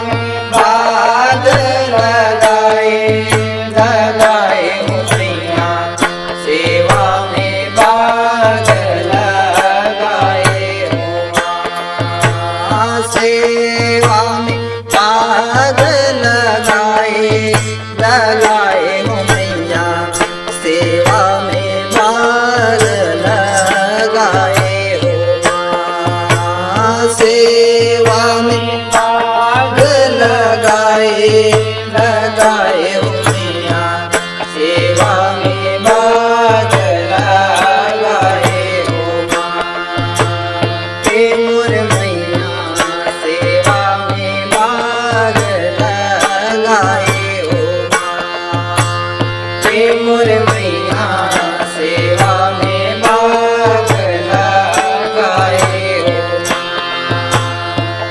में बाग लगाए लगाए हो मैया सेवा में बाग लगाए हो माँ सेवा में बाग लगाए लगाए हो मैया सेवा में बाग लगाए हो माँ सेवा में बाग लगाए लगाए हो मैया सेवा में बाग लगाए हो माँ हे मोर मैया सेवा में बाग लगाए हो माँ हे मोर मैया सेवा में बाग लगाए हो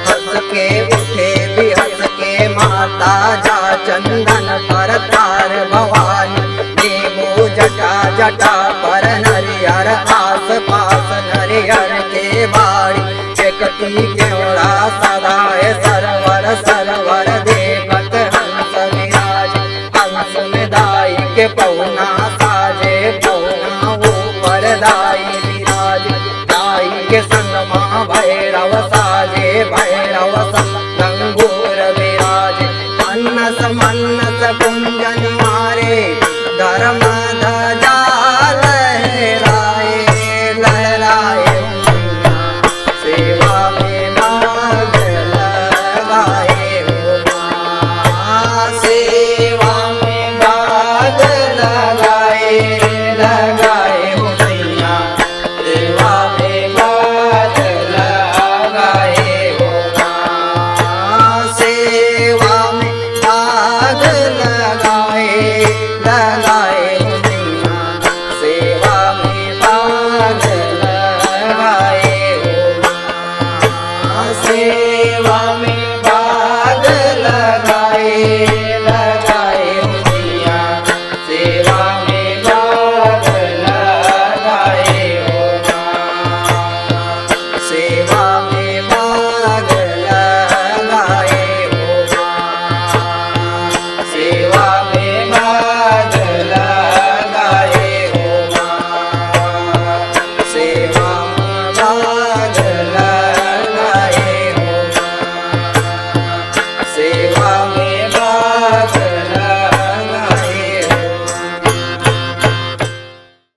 हंस के उठे भी हंस के माता जा चंदन पर तार भवानी देवो जटा जटा पर नरियर आस पास नरियर के बाड़ी एकटी केवड़ा सदाए सरवर सरवर देखत हंस विराज हंस में दाई के पौना साजे पौना ऊपर दाई विराज दाई के संग माँ भैरव साजे भैरव संग गंगूर विराज मन्नस मन्नस कुंजन मारे धर्म ध्वजा लहराए लहराए सेवा में बाग लगाए हो माँ सेवा में बाग लगाए लगाए हो मैया सेवा में बाग लगाए हो माँ सेवा में बाग लगाए लगाए हो मैया सेवा में बाग लगाए हो माँ सेवा में